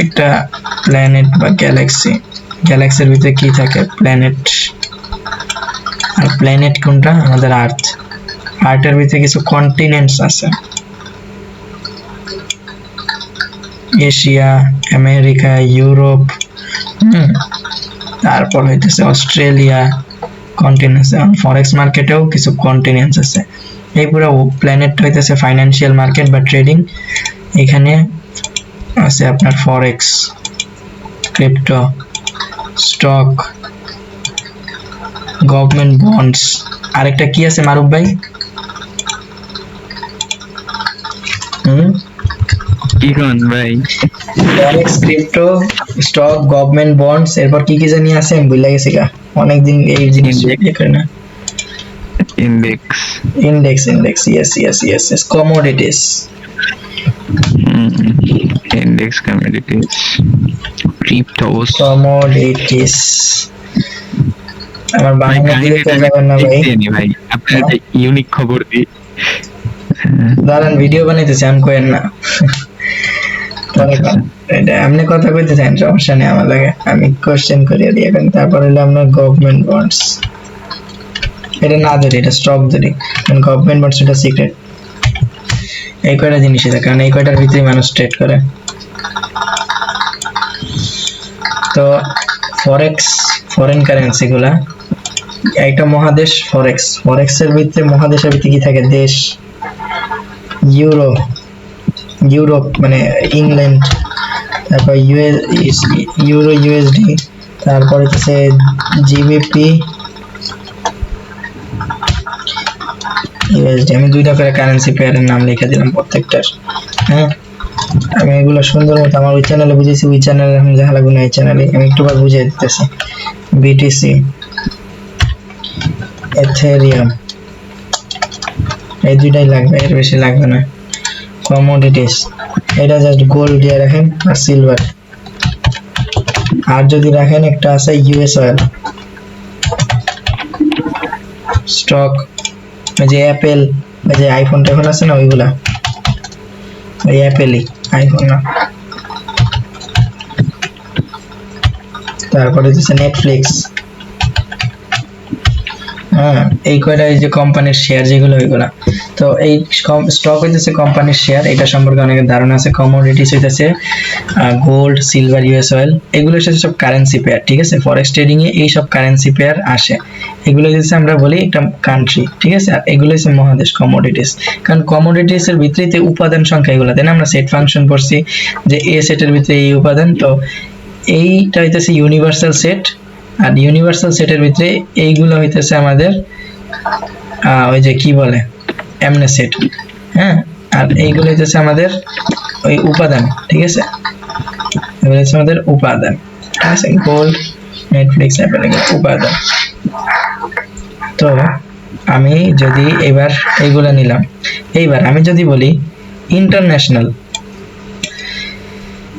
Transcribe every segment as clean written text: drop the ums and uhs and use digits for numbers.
একটা প্ল্যানেট বা গ্যালাক্সির ভিতরে কি থাকে? প্ল্যানেট। আর প্ল্যানেট কোনটা? আমাদের আর্থ। আর্থের ভিতরে কিছু কন্টিনেন্টস আছে, এশিয়া, আমেরিকা, ইউরোপ, তারপর হইতেছে অস্ট্রেলিয়া কন্টিনেন্টস। ফরেক্স মার্কেটেও কিছু কন্টিনেন্টস আছে। এই পুরো প্ল্যানেটটা হইতেছে ফাইন্যান্সিয়াল মার্কেট বা ট্রেডিং। এখানে আছে আপনার ফরেক্স, ক্রিপ্টো, স্টক, গভর্নমেন্ট বন্ডস। আরেকটা কি আছে মারুফ ভাই? কি কোন ভাই? ফরেক্স, ক্রিপ্টো, স্টক, গভর্নমেন্ট বন্ডস, এরপর কি কি জানি আছে আমি ভুলে গেছি গা, অনেকদিন এই জিনিস ইয়ে করে না। Index. Index, yes, commodities. Index, commodities, cryptos, commodities. আমার বাংলা দিয়ে তো যাবেন না ভাই। ভাই আপনার একটা ইউনিক খবর দি। দাঁড়ান, ভিডিও বানাইতেছি, আমি কইেন না। এটা আপনি কথা কইতেছেন, সমস্যা নেই আমার লাগে, আমি কোশ্চেন করিয়ে দিই এখন। তারপর হলো আপনার গভর্নমেন্ট বন্ডস, এটা না ধরি, এটা স্টক ধরি, কারণ গভর্নমেন্ট বন্ডস এটা সিক্রেট। এই কয়টা জিনিস আছে, কারণ এই কয়টার ভিতরে মানুষ ট্রেড করে। তো ফরেক্স, ফরেন কারেন্সি গুলা, একটা মহাদেশ ফরেক্সের ভিতরে, মহাদেশের ভিতরে কি থাকে? দেশ, ইউরোপ মানে ইংল্যান্ড, তারপর ইউরো, ইউএসডি, তারপর হচ্ছে জিবিপি, ইউএসডি। আমি দুইটা করে কারেন্সি পেয়ারের নাম লিখে দিলাম প্রত্যেকটার। হ্যাঁ, আমি এগুলো সুন্দর মতো আমার ওই চ্যানেলে বুঝেছি, ওই চ্যানেলে আমি দেখা লাগবে না, এই চ্যানেলে আমি একটুবার বুঝিয়ে দিতেছি। বিটিসি, এথেরিয়াম, এই দুইটাই লাগবে, এর বেশি লাগবে না। কমোডিটিস, এটা জাস্ট গোল্ড দিয়ে রাখেন আর সিলভার। আর যদি রাখেন একটা আছে ইউএস অয়েল। স্টক, ওই যে অ্যাপেল, ওই যে আইফোন টেফোন আছে না, ওইগুলা, ওই অ্যাপেলই, আইফোন না। তারপরে হচ্ছে নেটফ্লিক্স। হ্যাঁ, এই কয়টা এই যে কোম্পানির শেয়ার যেগুলো, ওইগুলা। তো এই স্টক হইতেছে কোম্পানির শেয়ার, এটা সম্পর্কে অনেকের ধারণা আছে। কমোডিটিস হইতেছে গোল্ড, সিলভার, ইউএস অয়েল, এগুলো হচ্ছে সব কারেন্সি পেয়ার। ঠিক আছে, ফরেক্স ট্রেডিং এ এই সব কারেন্সি পেয়ার আসে। এগুলো হচ্ছে আমরা বলি একটা কান্ট্রি। ঠিক আছে, আর এগুলো হচ্ছে মহাদেশ কমোডিটিস। কারণ কমোডিটিস এর ভিতরে উপাদান সংখ্যা এগুলো, তাই না? আমরা সেট ফাংশন পড়ছি যে এ সেটের ভিতরে এই উপাদান, তো এইটা হইতেছে ইউনিভার্সাল সেট। আর ইউনিভার্সাল সেটের ভিতরে এইগুলো হইতেছে আমাদের ওই যে কি বলে, এমনে সেট। হ্যাঁ, আর এইগুলো হইতেছে আমাদের ওই উপাদান। ঠিক আছে, এগুলো হচ্ছে আমাদের উপাদান। ঠিক আছে, গোল্ড, নেটফ্লিক্স, অ্যাপেল, উপাদান। তো আমি যদি এবার এইগুলা নিলাম, এইবার আমি যদি বলি ইন্টারন্যাশনাল,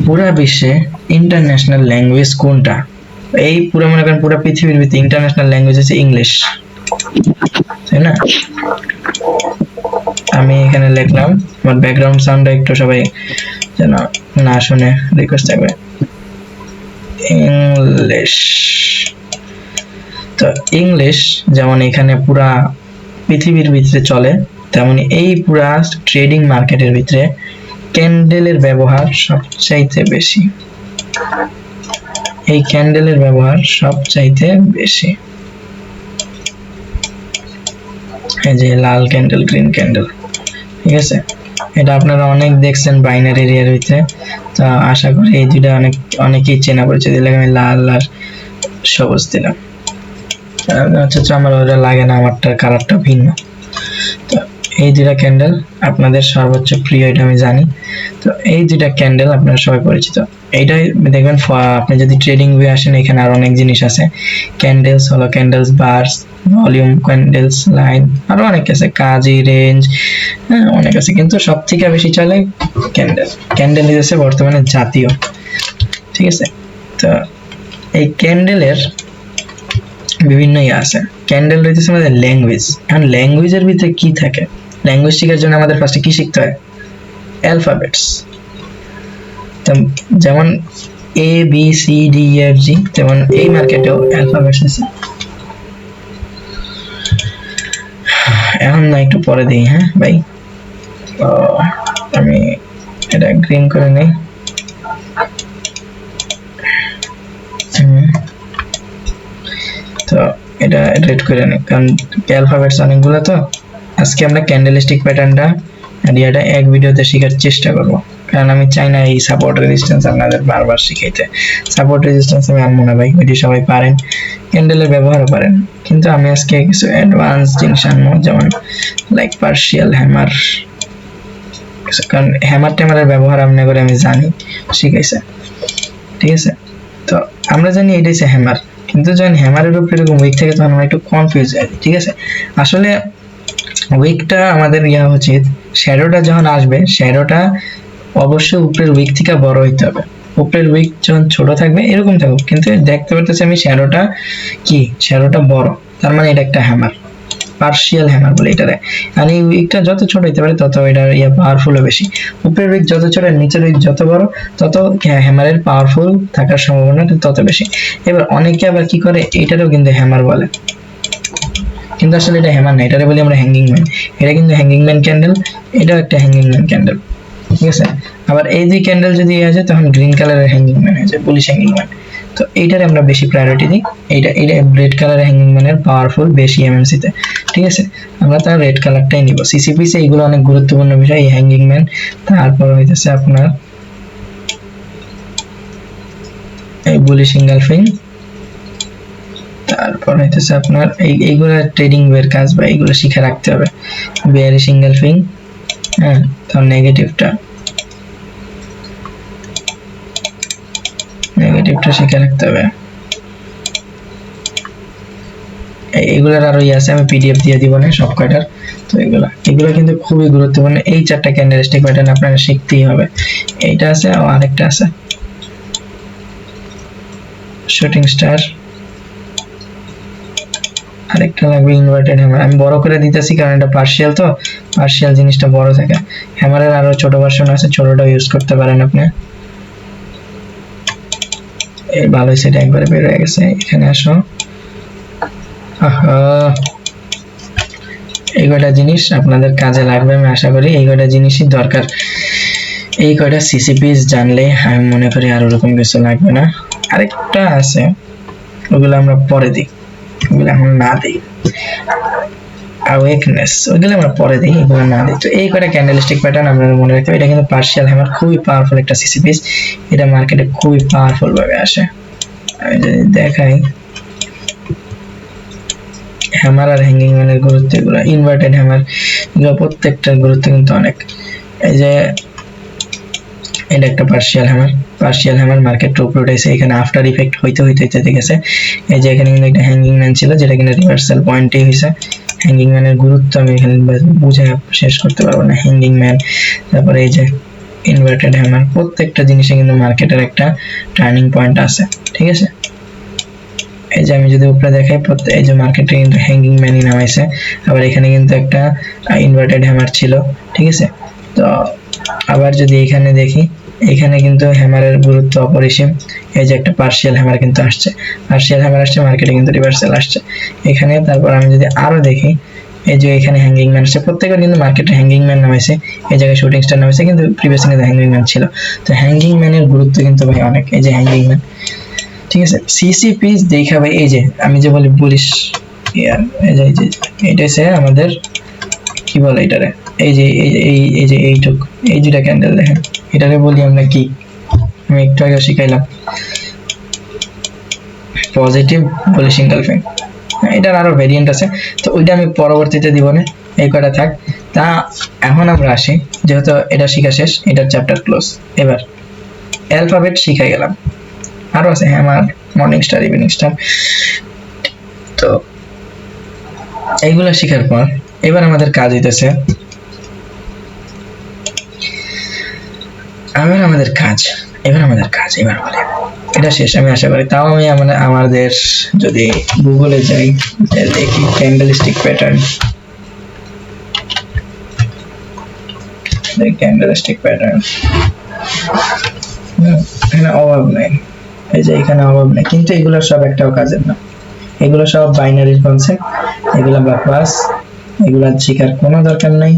পুরা বিশ্বে ইন্টারন্যাশনাল ল্যাঙ্গুয়েজ কোনটা? এই পুরো মনে করেন পুরো পৃথিবীর ভিতরে ইন্টারন্যাশনাল ল্যাঙ্গুয়েজ হচ্ছে ইংলিশ, তাই না? আমি এখানে লিখলাম, আমার ব্যাকগ্রাউন্ড সাউন্ডটা একটু সবাই যেন না শুনে রিকোয়েস্ট থাকবে। ইংলিশ। তো ইংলিশ যেমন এখানে পুরা পৃথিবীর ভিতরে চলে, তেমনি এই পুরা ট্রেডিং মার্কেটের ভিতরে ক্যান্ডেলের ব্যবহার সবচাইতে বেশি। এই ক্যান্ডেলের ব্যবহার সবচাইতে বেশি। এই যে লাল ক্যান্ডেল, গ্রিন ক্যান্ডেল, ঠিক আছে, এটা আপনারা অনেক দেখছেন বাইনারি এরিয়ার ভিতরে। তো আশা করি এই দুইটা অনেকেই চেনা পরিচয় দিলে। আমি লাল আর সবুজ দিলাম, আচ্ছা আমার ওটা লাগে না, আমারটার কালারটা ভিন্ন। তো এই দুইটা ক্যান্ডেল আপনাদের সর্বোচ্চ প্রিয়, এটা আমি জানি। তো এই দুইটা ক্যান্ডেল আপনারা সবাই পরিচিত। এইটাই দেখবেন, আপনি যদি ট্রেডিং ভিউ আসেন, এখানে আর অনেক জিনিস আছে। ক্যান্ডেলস হলো candles bars, volume, candles line, আরো অনেক আছে, কাজি, রেঞ্জ, হ্যাঁ অনেক আছে, কিন্তু সব থেকে বেশি চলে ক্যান্ডেল। ক্যান্ডেল হচ্ছে বর্তমানে জাতীয়। ঠিক আছে, তো এই ক্যান্ডেলের বিভিন্ন আছে। ক্যান্ডেল হইতেছে আমাদের ল্যাঙ্গুয়েজ। এখন ল্যাঙ্গুয়েজের ভিতরে কি থাকে? ল্যাঙ্গুয়েজ শেখার জন্য আমাদের ফার্স্টে কি শিখতে হয়? অ্যালফাবেটস। তো যেমন A B C D F G, তেমন এই মার্কেটেও অ্যালফাবেটস আছে। এখন না একটু পরে দিই, হ্যাঁ ভাই, আমি এটা গ্রিন করে নেই। তো এটা রেড করে নেই, কারণ অ্যালফাবেটস অনেকগুলো। তো আজকে আমরা ক্যান্ডেলস্টিক প্যাটার্নটা এটা এক ভিডিওতে শেখার চেষ্টা করব, কারণ আমি চাই না এই সাপোর্ট রেজিস্ট্যান্স আপনাদের বারবার শিখাইতে। সাপোর্ট রেজিস্ট্যান্স আমি আনবো না ভাই, ওইটি সবাই পারেন, ক্যান্ডেলের ব্যবহারও পারেন, কিন্তু আমি আজকে কিছু অ্যাডভান্স জিনিস আনবো, যেমন লাইক পার্শিয়াল হ্যামার, কারণ হ্যামার ট্যামারের ব্যবহার আপনি করে আমি জানি, শিখাইছে, ঠিক আছে। তো আমরা জানি এটা হচ্ছে হ্যামার, কিন্তু যখন হ্যামারের উপরে এরকম উইক থাকে তখন আমরা একটু কনফিউজ হই, ঠিক আছে। আসলে উইকটা আমাদের উচিত, শ্যাডোটা যখন আসবে, শ্যাডোটা অবশ্যই উপরের উইক থেকে বড় হইতে হবে। উপরের উইক যখন ছোট থাকবে এরকম থাকুক, কিন্তু দেখতে পারতেছি আমি শ্যাডোটা কি, শ্যাডোটা বড়, তার মানে এটা একটা হ্যামার, পার্শিয়াল হ্যামার বলে এটারে। আর এই উইকটা যত ছোট হইতে পারে তত এটার পাওয়ারফুলও বেশি। উপরের উইক যত ছোট, নিচের উইক যত বড়, তত হ্যামারের পাওয়ারফুল থাকার সম্ভাবনা তত বেশি। এবার অনেকে আবার কি করে, এটারও কিন্তু হ্যামার বলে, কিন্তু আসলে এটা হ্যামার না, এটারে বলি আমরা হ্যাঙ্গিং ম্যান। এটা কিন্তু হ্যাঙ্গিং ম্যান ক্যান্ডেল, এটাও একটা হ্যাঙ্গিং ম্যান ক্যান্ডেল, ঠিক আছে। আবার এই দুই ক্যান্ডেল যদি আছে তখন গ্রিন কালারের হ্যাঙ্গিং ম্যান আছে, পুলিশ হ্যাঙ্গিং ম্যান। তো এইটারে আমরা বেশি প্রায়োরিটি দিই, এটা রেড কালারের হ্যাঙ্গিং ম্যানের পাওয়ারফুল বেশি এমএমসি তে, ঠিক আছে। আমরা তার রেড কালারটাই নিব। সিসিপিসি এইগুলো অনেক গুরুত্বপূর্ণ বিষয়, এই হ্যাঙ্গিং ম্যান। তারপর হইতেছে আপনার এই বুলিশ ইনগালফিং, তারপর হইতেছে আপনার এইগুলো ট্রেডিং এর কাজ, বা এইগুলো শিখে রাখতে হবে। বেয়ারিশ ইনগালফিং, হ্যাঁ, তার নেগেটিভটা শিখে রাখতে হবে। এগুলোর আরো আছে, আমি পিডিএফ দিয়ে দিব না সব কয়টার। তো এগুলো কিন্তু খুবই গুরুত্বপূর্ণ। এই চারটা ক্যান্ডেলস্টিক প্যাটার্ন আপনারা শিখতেই হবে। এইটা আছে, আর আরেকটা আছে শুটিং স্টার, আরেকটা লাগবে ইনভার্টেড হ্যামার। আমি বড় করে দিতেছি কারণ এটা পার্শিয়াল, তো পার্শিয়াল জিনিসটা বড় থাকে। হ্যামারের আরো ছোট ভার্সন আছে, ছোটটাও ইউজ করতে পারেন আপনি। এই ভালো সেটা একবারে বের হয়ে গেছে, এখানে আসো। এই কয়টা জিনিস আপনাদের কাজে লাগবে, আমি আশা করি। এই কয়টা জিনিসই দরকার, এই কয়টা সিসিপিস জানলে আমি মনে করি আর ওরকম কিছু লাগবে না। আরেকটা আছে, ওগুলো আমরা পরে দিই, ওগুলো এখন না দিই। অ্যাওয়েকনেস, ওইগুলো আমরা পরে দিই, এগুলো না দিই। তো এই কয়টা ক্যান্ডেলস্টিক প্যাটার্ন আপনারা মনে রাখতে হবে। এটা কিন্তু পার্শিয়াল হ্যামার, খুবই পাওয়ারফুল একটা সিসিপিস, এটা মার্কেটে খুবই পাওয়ারফুল ভাবে আসে। আমি যদি দেখাই হ্যামার আর হ্যাঙ্গিং ম্যানের গুরুত্ব, এগুলো ইনভার্টেড হ্যামার, এগুলো প্রত্যেকটার গুরুত্ব কিন্তু অনেক। এই যে এটা একটা পার্শিয়াল হ্যামার মার্কেটে উপরে উঠেছে, এখানে আফটার ইফেক্ট হইতে দেখেছে। এই যে এখানে কিন্তু একটা হ্যাঙ্গিং ম্যান ছিল, যেটা কিনা রিভার্সাল পয়েন্টে হয়েছে। হ্যাঙ্গিং ম্যানের গুরুত্ব আমি এখানে বুঝে শেষ করতে পারবো না। হ্যাঙ্গিং ম্যান, তারপরে এই যে ইনভার্টেড হ্যামার, প্রত্যেকটা জিনিসে কিন্তু মার্কেটের একটা টার্নিং পয়েন্ট আছে, ঠিক আছে। এই যে আমি যদি উপরে দেখাই, এই যে মার্কেটে কিন্তু হ্যাঙ্গিং ম্যানই নামাইছে, আবার এখানে কিন্তু একটা ইনভার্টেড হ্যামার ছিল, ঠিক আছে। তো আবার যদি এখানে দেখি, এখানে কিন্তু হ্যামারের গুরুত্ব অপরিসীম। এই যে একটা পার্শিয়াল হ্যামার কিন্তু আসছে, মার্কেটে কিন্তু রিভার্সাল আসছে এখানে। তারপর আমি যদি আরো দেখি, এই যে এখানে হ্যাঙ্গিং ম্যান আসছে, প্রত্যেকটা কিন্তু মার্কেটে হ্যাঙ্গিং ম্যান নামাইছে, এই জায়গায় শুটিং স্টার নামাইছে, কিন্তু প্রিভিয়াস কিন্তু হ্যাঙ্গিং ম্যান ছিল। তো হ্যাঙ্গিং ম্যানের গুরুত্ব কিন্তু ভাই অনেক। এই যে হ্যাঙ্গিং ম্যান, ঠিক আছে। সিসিপিস দেখাবে, এই যে আমি যে বলি বুলিশ, এই যে এটা হচ্ছে আমাদের কি বলে এটারে, এই যে এইটুক, এই দুটা ক্যান্ডেল দেখেন, এটারে বলি আমরা কি, আমি একটু আগে শিখাইলাম, পজিটিভ বুলিশ ইনগালফিং। এটার আরো ভেরিয়েন্ট আছে, তো ওইটা আমি পরবর্তীতে দিব না, এই কয়টা থাক। তা এখন আমরা আসি, যেহেতু এটা শিখা শেষ, এটার চ্যাপ্টার ক্লোজ। এবার অ্যালফাবেট শিখে গেলাম, আরো আছে hammer, morning star, evening star. তো এইগুলা শেখার পর এবার আমাদের কাজ হইতেছে, এবার বলে এটা শেষ আমি আশা করি। তাও আমি আমাদের যদি গুগলে যাই, দেখি ক্যান্ডেলস্টিক প্যাটার্ন, এখানে অভাব নাই, এই যে এখানে অভাব নাই, কিন্তু এগুলো সব একটাও কাজের না, এগুলো সব বাইনারির কনসেপ্ট, এগুলো বাকওয়াস, এগুলা শেখার কোনো দরকার নাই।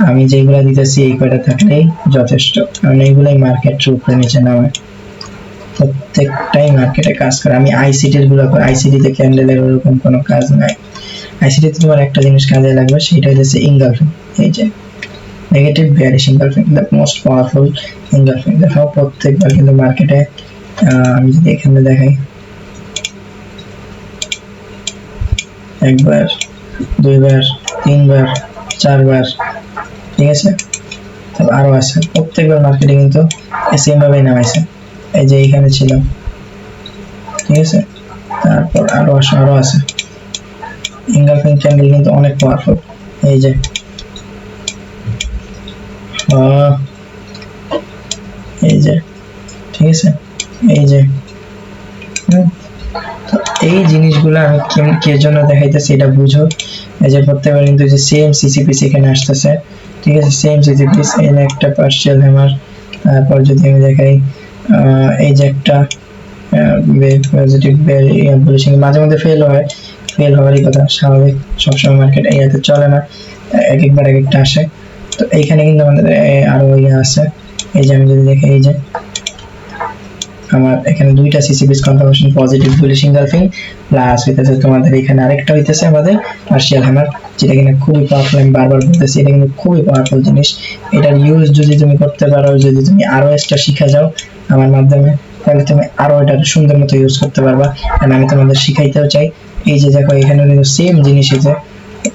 আমি যেগুলা দিতেছি এই কয়টা থাকলেই যথেষ্ট, কারণ এইগুলাই মার্কেটের উপরে নিচে নামে, প্রত্যেকটাই মার্কেটে কাজ করে। আমি আইসিটির গুলো করি, আইসিটিতে ক্যান্ডেলের ওরকম কোনো কাজ নাই। আইসিটিতে তোমার একটা জিনিস কাজে লাগবে, সেটা হচ্ছে ইনগালফিং। এই যে negative bearish engulfing, the most powerful engulfing. দেখো প্রত্যেকবার কিন্তু মার্কেটে, আমি যদি এখানে দেখাই, একবার, দুইবার, তিনবার, চারবার, ঠিক আছে, তবে আরো আছে, প্রত্যেকবার মার্কেটে কিন্তু সেম ভাবেই নামাইছে। এই যে এখানে ছিল, ঠিক আছে, তারপর আরো আছে। ইনগালফিং ক্যান্ডেল কিন্তু অনেক পাওয়ারফুল। এই যে এই যে, ঠিক আছে, এই যে তো এই জিনিসগুলো আমি কে জন্য দেখাইতেছি এটা বুঝো। এই যে প্রত্যেকবার কিন্তু যে সেম সিসিপি এখানে আসতেছে, ঠিক আছে, সেম সিসিপি, এখানে একটা পার্শিয়াল হ্যামার। তারপর যদি আমি দেখাই, এই যে একটা পজিটিভ বুলিশ, মাঝে মধ্যে ফেল হওয়ারই কথা, স্বাভাবিক, সবসময় মার্কেট এইতে চলে না, একবার এক একটা আসে। তো এইখানে কিন্তু আমাদের আরো আছে। এই যে আমি যদি দেখি, এই যে আমার এখানে দুইটা সিসিপিস confirmation, positive bullish engulfing, plus হইতেছে তোমাদের এখানে আরেকটা হইতেছে আমাদের পার্শিয়াল হ্যামার, যেটা কিনা খুবই পাওয়ারফুল। আমি বারবার বলতেছি এটা কিন্তু খুবই পাওয়ারফুল জিনিস। এটার ইউজ যদি তুমি করতে পারো, যদি তুমি আরো এক্সট্রা শিখা যাও আমার মাধ্যমে, তাহলে তুমি আরো এটা সুন্দর মতো ইউজ করতে পারবা। কারণ আমি তোমাদের শিখাইতেও চাই। এই যে দেখো এখানে কিন্তু সেম জিনিস, আছে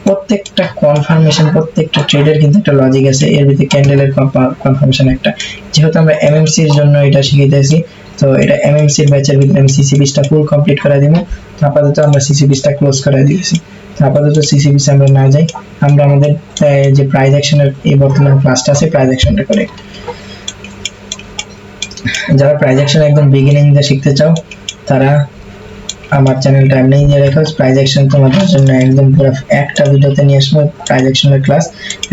প্রত্যেকটা কনফার্মেশন, প্রত্যেকটা ট্রেডের কিন্তু একটা লজিক আছে, এর ভিতরে ক্যান্ডেলের কনফার্মেশন একটা। যেহেতু আমরা এমএমসি এর জন্য এটা শিখাইতেছি, তো এটা এমএমসি এর ব্যাচের ভিতরে আমি সিসিপিসটা ফুল কমপ্লিট করে দিব। আপাতত আমরা সিসিপিসটা ক্লোজ করে দিয়েছি। আপাতত সিসিপিস আমরা না যাই, আমরা আমাদের যে প্রাইস অ্যাকশনের এই বর্তমান ক্লাসটা আছে, প্রাইস অ্যাকশনটা করে। যারা প্রাইস অ্যাকশন একদম বিগিনিং দিয়ে শিখতে চাও, তারা আমার চ্যানেলটা এমনি দিয়ে রেখো। প্রাইস অ্যাকশন তোমাদের জন্য একদম পুরো একটা ভিডিওতে নিয়ে আসবো, প্রাইস অ্যাকশনের ক্লাস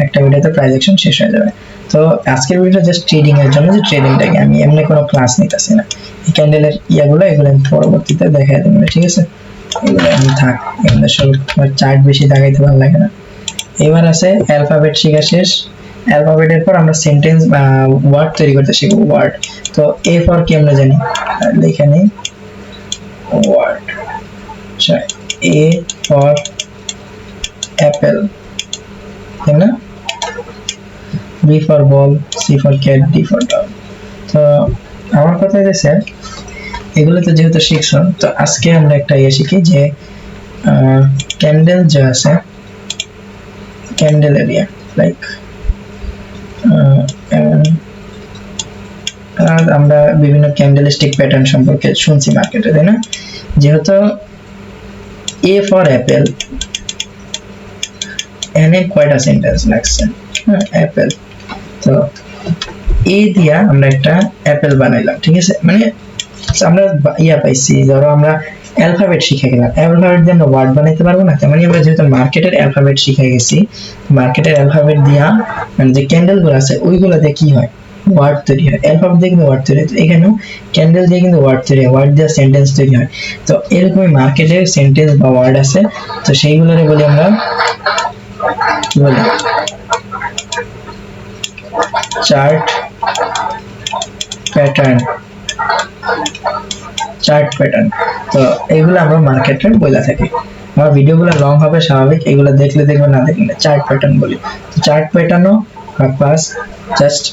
একটা ভিডিওতে প্রাইস অ্যাকশন শেষ হয়ে যাবে। তো আজকের ভিডিওটা জাস্ট ট্রেডিং এর জন্য, যে ট্রেডিংটাকে আমি এমনি কোনো ক্লাস নিতেছি না। এই ক্যান্ডেলের এগুলো আমি পরবর্তীতে দেখাই দেবো, ঠিক আছে, এগুলো আমি থাক, এগুলো সব চার্ট বেশি দেখাইতে ভালো লাগে না। এবার আছে অ্যালফাবেট শেখা শেষ। অ্যালফাবেটের পর আমরা সেন্টেন্স বা ওয়ার্ড তৈরি করতে শিখবো। ওয়ার্ড, তো এ ফর কি আমরা জানি, লিখে নিই ওয়ার্ড। আচ্ছা, এ ফর অ্যাপেল, তাই না? B for ball, C for cat, D for dog. তো আমার কথা হচ্ছে এগুলো তো যেহেতু শিখছো, তো আজকে আমরা একটা শিখি যে ক্যান্ডেল যে আছে, ক্যান্ডেল এরিয়া, লাইক আমরা বিভিন্ন ক্যান্ডেলস্টিক প্যাটার্ন সম্পর্কে শুনছি মার্কেটে, তাই না? যেহেতু এ ফর অ্যাপেল, এনে কয়টা সেন্টেন্স লাগছে, অ্যাপেল, তো এ দিয়া আমরা একটা অ্যাপেল বানাইলাম, ঠিক আছে, মানে আমরা পাইছি, ধরো আমরা অ্যালফাবেট শিখে গেলাম, অ্যালফাবেট দিয়ে আমরা ওয়ার্ড বানাইতে পারবো না? তেমনি আমরা যেহেতু মার্কেটের অ্যালফাবেট শিখে গেছি, মার্কেটের অ্যালফাবেট দিয়া মানে যে ক্যান্ডেল গুলো আছে ওইগুলো দিয়ে কি হয়, ওয়ার্ড তৈরি হয়। অ্যালফাবেট দিয়ে কিন্তু ওয়ার্ড তৈরি হয়, এখানেও ক্যান্ডেল দিয়ে কিন্তু ওয়ার্ড তৈরি হয়, ওয়ার্ড দিয়ে সেন্টেন্স তৈরি হয়। তো এরকমই মার্কেটের সেন্টেন্স বা ওয়ার্ড আছে, তো সেইগুলোরে বলি আমরা কি বলি, চার্ট প্যাটার্ন, চার্ট প্যাটার্ন। তো এগুলো আমরা মার্কেটে বলে থাকি। আমার ভিডিওগুলো লং হবে স্বাভাবিক, এগুলো দেখলে দেখবে, না দেখলে চার্ট প্যাটার্ন বলি। তো চার্ট প্যাটার্নও ক্লাস জাস্ট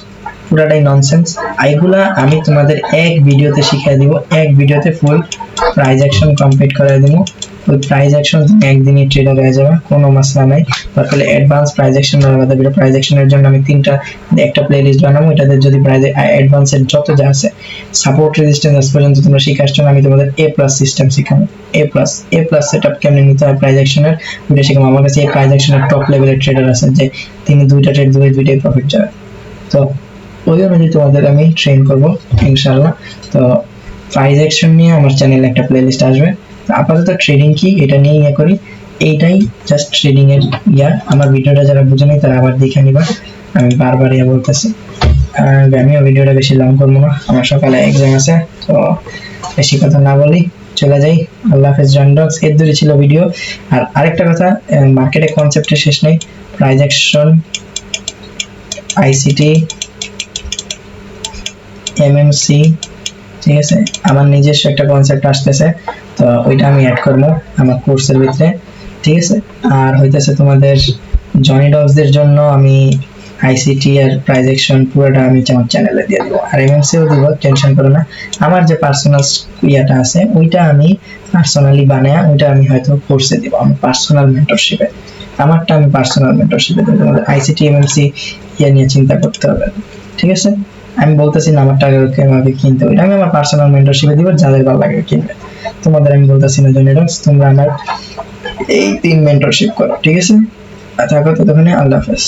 পুরাটাই ননসেন্স। এইগুলা আমি তোমাদের এক ভিডিওতে শিখিয়ে দিব, এক ভিডিওতে ফুল প্রাইস অ্যাকশন কমপ্লিট করে দিব। ওই প্রাইস অ্যাকশন একদিনই ট্রেডার হয়ে যাবে, কোনো মশলা নাই। তারপরে অ্যাডভান্স প্রাইস অ্যাকশন আলাদা ভিডিও, প্রাইস অ্যাকশনের জন্য আমি একটা প্লেলিস্ট বানাবো, এটাতে যদি প্রাইস অ্যাডভান্সের যত যা আছে, সাপোর্ট রেজিস্ট্যান্স আজ পর্যন্ত তোমরা শিখে আসছো, আমি তোমাদের এ প্লাস সিস্টেম শিখাবো। এ প্লাস সেটআপ কেমনে নিতে হয় প্রাইস অ্যাকশনের ভিডিও শিখাবো। আমার কাছে এই প্রাইস অ্যাকশনের টপ লেভেলের ট্রেডার আছে, যে তিনি দুইটা ট্রেড দুইটাই প্রফিট যাবে। তো ওই অনুযায়ী তোমাদের আমি ট্রেন করবো ইনশাআল্লাহ। তো প্রাইস অ্যাকশন নিয়ে আমার চ্যানেলে একটা প্লেলিস্ট আসবে। তো আপাতত ট্রেডিং কি এটা নিয়ে করি, এইটাই জাস্ট ট্রেডিং এর আমার ভিডিওটা যারা বুঝে নেই তারা আবার দেখে নিবা, আমি বারবার বলতেছি। আর আমিও ভিডিওটা বেশি লং করবো না, আমার সকালে এক্সাম আছে, তো বেশি কথা না বলি চলে যাই। আল্লাহ হাফেজ জয়েন্টডক্স। এর দূরে ছিল ভিডিও। আর আরেকটা কথা, মার্কেটের কনসেপ্টের শেষ নেই। প্রাইস অ্যাকশন, আইসিটি, এমএমসি, ঠিক আছে, আমার নিজস্ব একটা কনসেপ্ট আসতেছে, তো ওইটা আমি অ্যাড করবো আমার কোর্সের ভিতরে, ঠিক আছে। আর হইতেছে তোমাদের জনি ডগসদের জন্য আমি আইসিটি আর প্রাইস অ্যাকশন পুরোটা আমি আমার চ্যানেলে দিয়ে দেবো, আর এমএমসিও দিব, টেনশন করো না। আমার যে পার্সোনাল ইয়াটা আছে ওইটা আমি পার্সোনালি বানায়, ওইটা আমি হয়তো কোর্সে দিব, আমি পার্সোনাল মেন্টরশিপে, আমারটা আমি পার্সোনাল মেন্টরশিপে দেবো। তোমাদের আইসিটি এমএমসি ইয়ে নিয়ে চিন্তা করতে হবে, ঠিক আছে। আমি বলতেছি না আমার টাকা আমাকে কিনতে হবে, আমি আমার পার্সোনাল মেন্টরশিপে দিব, যাদের ভালো লাগে কিনবে। তোমাদের আমি বলতেছি না জেনেডক্স, তোমরা আমার এই 3 মেন্টরশিপ করো, ঠিক আছে। থাকো ততক্ষণে, আল্লাহ হাফেজ।